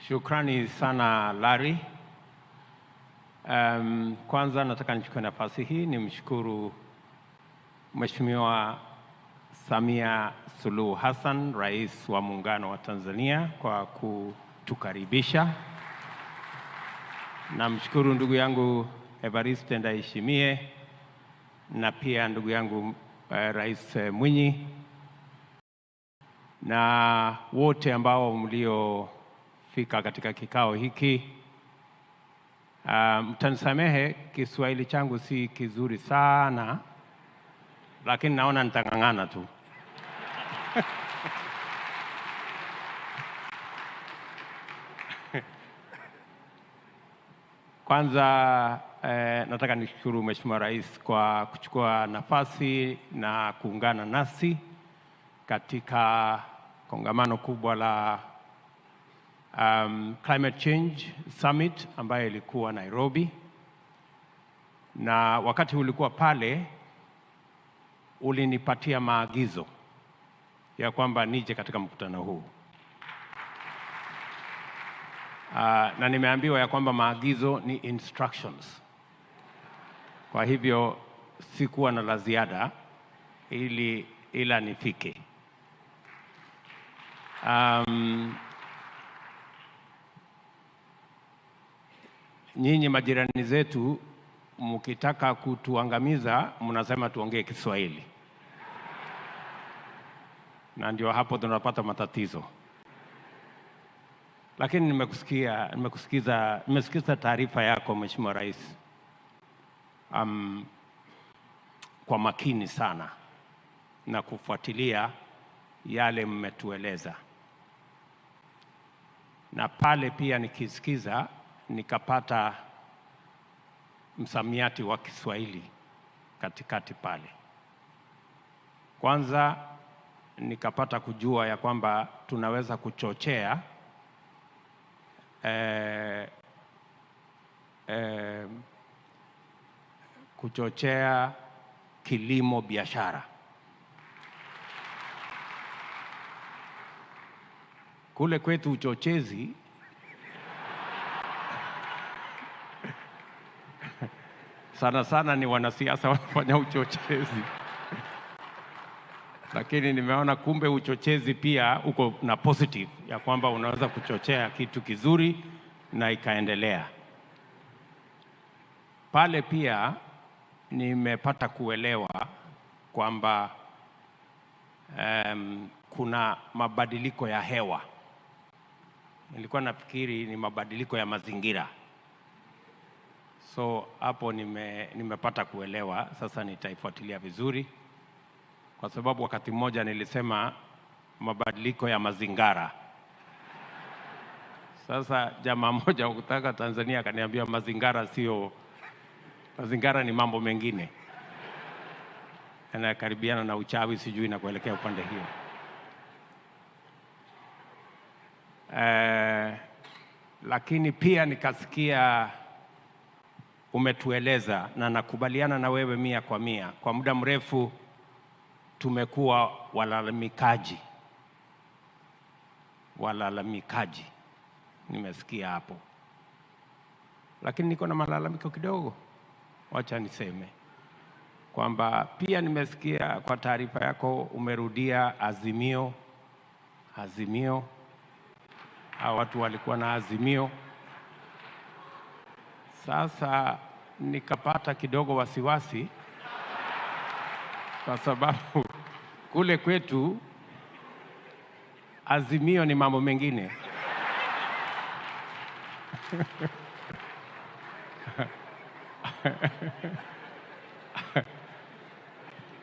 Shukrani sana Larry. Kwanza nataka nichukue nafasi hii nimshukuru Mheshimiwa Samia Suluhu Hassan, Rais wa Muungano wa Tanzania kwa kutukaribisha. Namshukuru ndugu yangu Evariste Ndayishimiye na pia ndugu yangu Rais Mwinyi na wote ambao mliofika katika kikao hiki. Mtanisamehe Kiswahili changu si kizuri sana, lakini naona nitang'ang'ana tu. Kwanza nataka nishukuru Mheshimiwa Rais kwa kuchukua nafasi na kuungana nasi katika kongamano kubwa la Climate Change Summit ambayo ilikuwa Nairobi. Na wakati ulikuwa pale ulinipatia maagizo ya kwamba nije katika mkutano huu. Na nimeambiwa ya kwamba maagizo ni instructions. Kwa hivyo sikuwa na la ziada ila nifike. Nyinyi majirani zetu mkitaka kutuangamiza mnasema tuongee Kiswahili. Na ndio hapo tunapata matatizo. Lakini nimesikiza taarifa yako Mheshimiwa Rais kwa makini sana na kufuatilia yale mmetueleza. Na pale pia nikisikiza nikapata msamiati wa Kiswahili katikati pale. Kwanza nikapata kujua ya kwamba tunaweza kuchochea kilimo biashara. Kule kwetu uchochezi sana ni wanasiasa wanafanya uchochezi. Lakini nimeona kumbe uchochezi pia uko na positive ya kwamba unaweza kuchochea kitu kizuri na ikaendelea. Pale pia nimepata kuelewa kwamba kuna mabadiliko ya hewa. Nilikuwa nafikiri ni mabadiliko ya mazingira. So hapo nimepata kuelewa, sasa nitaifuatilia vizuri. Kwa sababu wakati mmoja nilisema mabadiliko ya mazingara. Sasa jamaa mmoja kutoka Tanzania akaniambia mazingara ni mambo mengine. Yanakaribiana na uchawi sijui na kuelekea upande hiyo. Lakini pia nikasikia umetueleza na nakubaliana na wewe 100%. Kwa muda mrefu tumekuwa walalamikaji. Nimesikia hapo. Lakini niko na malalamiko kidogo. Wacha niseme kwamba pia nimesikia kwa taarifa yako umerudia azimio. Hao watu walikuwa na azimio. Sasa nikapata kidogo wasiwasi kwa sababu kule kwetu azimio ni mambo mengine.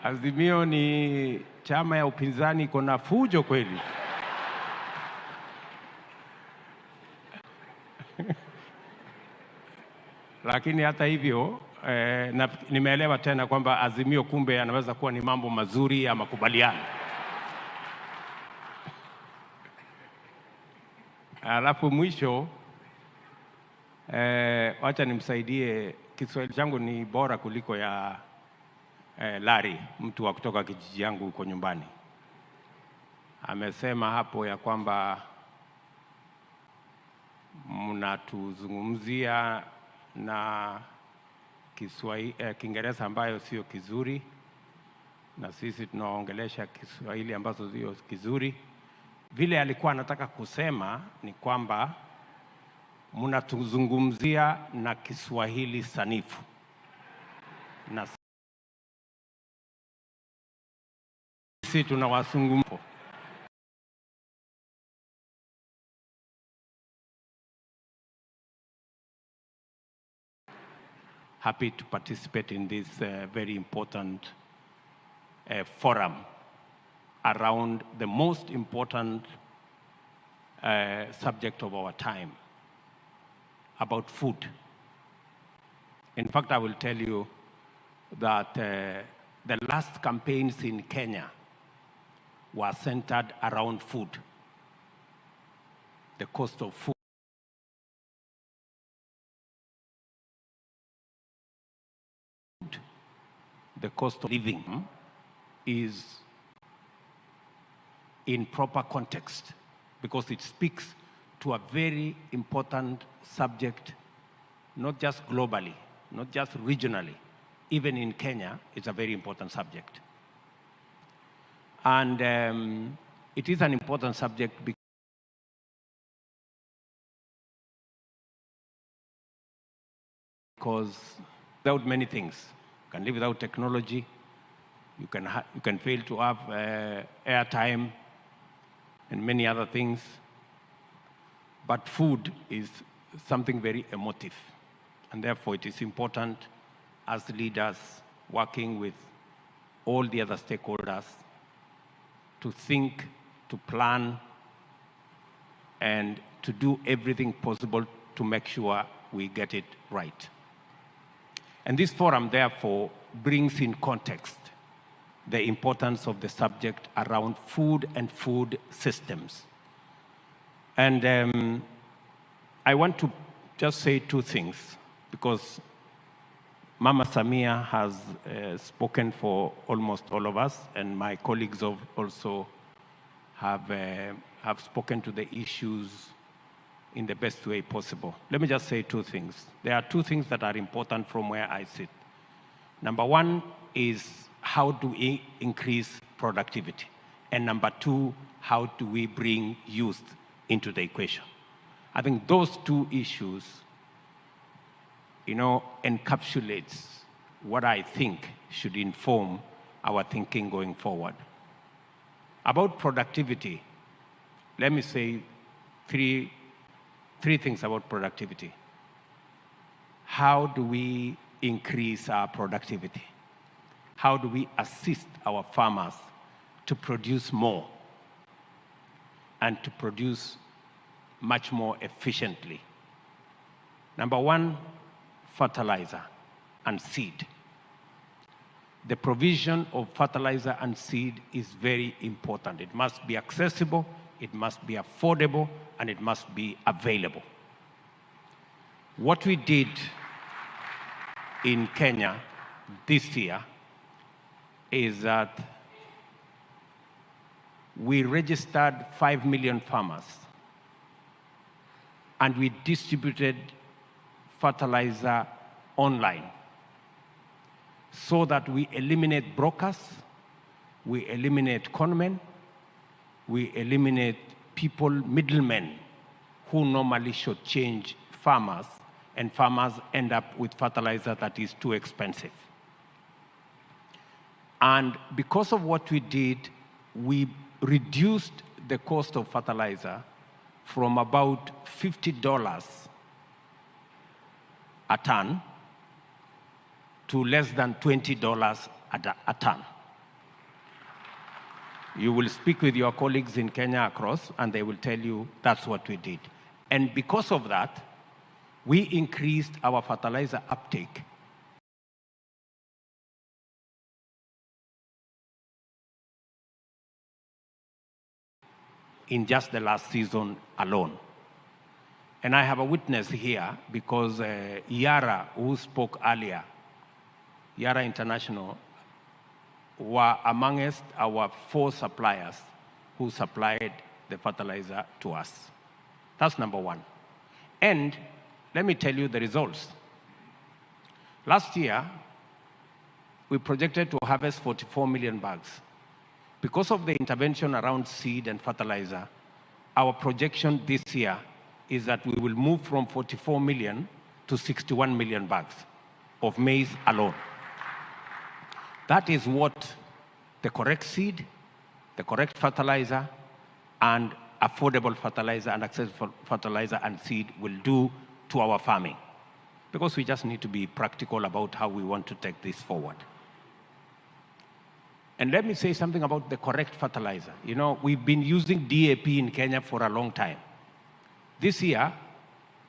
Azimio ni chama ya upinzani iko na fujo kweli. Lakini hata hivyo nimeelewa tena kwamba azimio kumbe yanaweza kuwa ni mambo mazuri ya makubaliano. Alafu mwisho wacha nimsaidie, Kiswahili changu ni bora kuliko ya Larry, mtu wa kutoka kijiji yangu huko nyumbani. Amesema hapo ya kwamba mnatuzungumzia na Kiingereza ambayo sio kizuri, na sisi tunaongelesha Kiswahili ambazo sio kizuri. Vile alikuwa anataka kusema ni kwamba mnatuzungumzia na Kiswahili sanifu, na sisi tunawazungumza. Happy to participate in this very important forum around the most important subject of our time, about food. In fact, I will tell you that the last campaigns in Kenya were centered around food, the cost of food. The cost of living is in proper context because it speaks to a very important subject, not just globally, not just regionally. Even in Kenya, it's a very important subject. And it is an important subject because without many things, you can live without technology, you can fail to have airtime and many other things. But food is something very emotive, and therefore it is important as leaders working with all the other stakeholders to think, to plan, and to do everything possible to make sure we get it right. And this forum, therefore, brings in context the importance of the subject around food and food systems. And I want to just say two things, because Mama Samia has spoken for almost all of us, and my colleagues also have spoken to the issues in the best way possible. Let me just say two things. There are two things that are important from where I sit. Number one is, how do we increase productivity? And number two, how do we bring youth into the equation? I think those two issues, encapsulates what I think should inform our thinking going forward. About productivity, let me say three things about productivity. How do we increase our productivity? How do we assist our farmers to produce more and to produce much more efficiently? Number one, fertilizer and seed. The provision of fertilizer and seed is very important. It must be accessible, it must be affordable, and it must be available. What we did in Kenya this year is that we registered 5 million farmers, and we distributed fertilizer online so that we eliminate brokers, we eliminate conmen, we eliminate people, middlemen, who normally should change farmers, and farmers end up with fertilizer that is too expensive. And because of what we did, we reduced the cost of fertilizer from about $50 a ton to less than $20 a ton. You will speak with your colleagues in Kenya across, and they will tell you that's what we did. And because of that, we increased our fertilizer uptake in just the last season alone. And I have a witness here because Yara, who spoke earlier, Yara International, were amongst our 4 suppliers who supplied the fertilizer to us. That's number one. And let me tell you the results. Last year, we projected to harvest 44 million bags. Because of the intervention around seed and fertilizer, our projection this year is that we will move from 44 million to 61 million bags of maize alone. That is what the correct seed, the correct fertilizer, and affordable fertilizer and accessible fertilizer and seed will do to our farming. Because we just need to be practical about how we want to take this forward. And let me say something about the correct fertilizer. You know, we've been using DAP in Kenya for a long time. This year,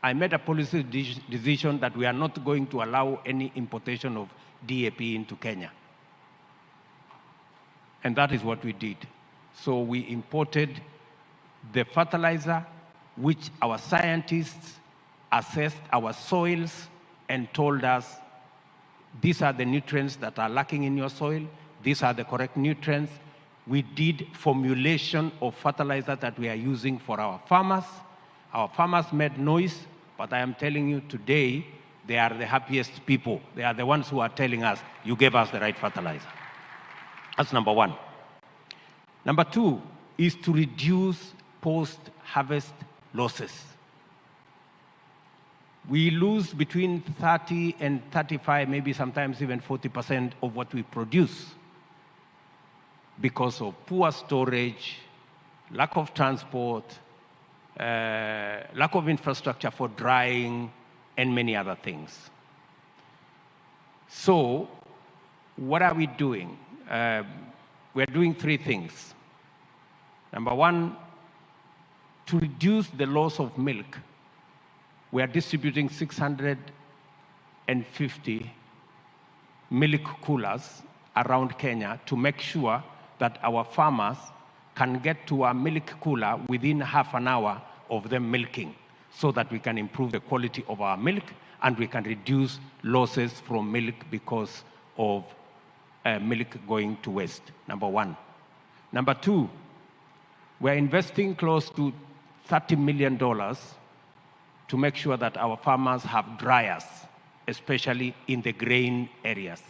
I made a policy decision that we are not going to allow any importation of DAP into Kenya. And that is what we did. So we imported the fertilizer which our scientists assessed our soils and told us, these are the nutrients that are lacking in your soil, these are the correct nutrients. We did formulation of fertilizer that we are using for our farmers. Our farmers made noise, but I am telling you today, they are the happiest people. They are the ones who are telling us, you gave us the right fertilizer. That's number one. Number two is to reduce post-harvest losses. We lose between 30 and 35, maybe sometimes even 40% of what we produce because of poor storage, lack of transport, lack of infrastructure for drying, and many other things. So what are we doing? We're doing three things. Number one, to reduce the loss of milk, we are distributing 650 milk coolers around Kenya to make sure that our farmers can get to a milk cooler within half an hour of them milking, so that we can improve the quality of our milk and we can reduce losses from milk because of milk going to waste, number one. Number two, we're investing close to $30 million to make sure that our farmers have dryers, especially in the grain areas.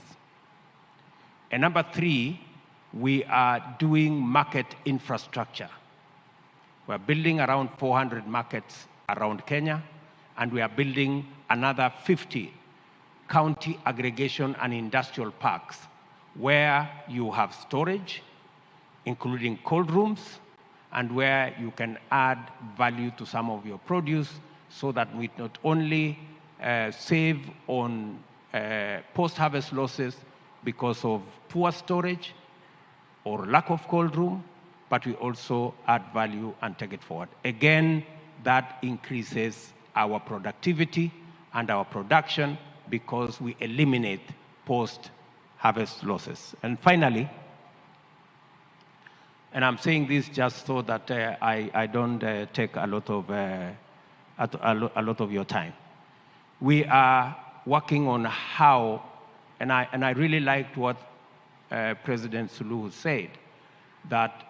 And number three, we are doing market infrastructure. We're building around 400 markets around Kenya, and we are building another 50 county aggregation and industrial parks where you have storage, including cold rooms, and where you can add value to some of your produce so that we not only save on post-harvest losses because of poor storage or lack of cold room, but we also add value and take it forward. Again, that increases our productivity and our production because we eliminate post-harvest losses. And finally, and I'm saying this just so that I don't take a lot of your time. We are working on how, and I really liked what President Suluhu said, that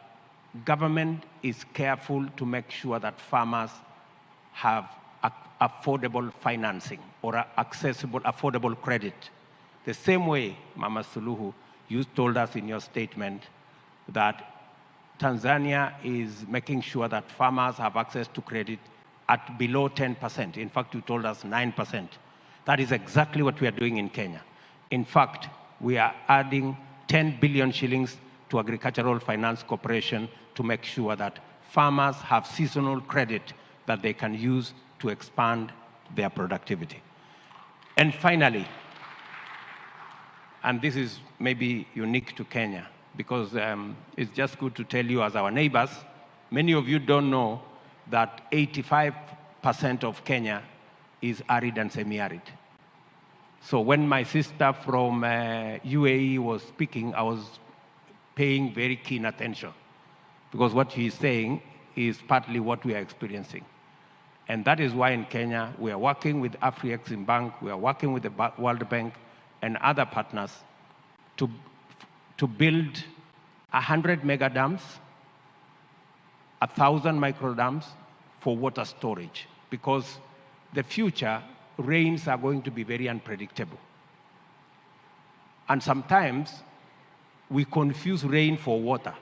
government is careful to make sure that farmers have affordable financing or accessible, affordable credit. The same way, Mama Suluhu, you told us in your statement that Tanzania is making sure that farmers have access to credit at below 10%. In fact, you told us 9%. That is exactly what we are doing in Kenya. In fact, we are adding 10 billion shillings to Agricultural Finance Corporation to make sure that farmers have seasonal credit that they can use to expand their productivity. And finally, and this is maybe unique to Kenya, because it's just good to tell you as our neighbors, many of you don't know that 85% of Kenya is arid and semi-arid. So when my sister from UAE was speaking, I was paying very keen attention, because what she's saying is partly what we are experiencing. And that is why in Kenya, we are working with Afri-Exim Bank, we are working with the World Bank and other partners to build 100 mega dams, 1,000 micro dams for water storage. Because the future, rains are going to be very unpredictable. And sometimes we confuse rain for water.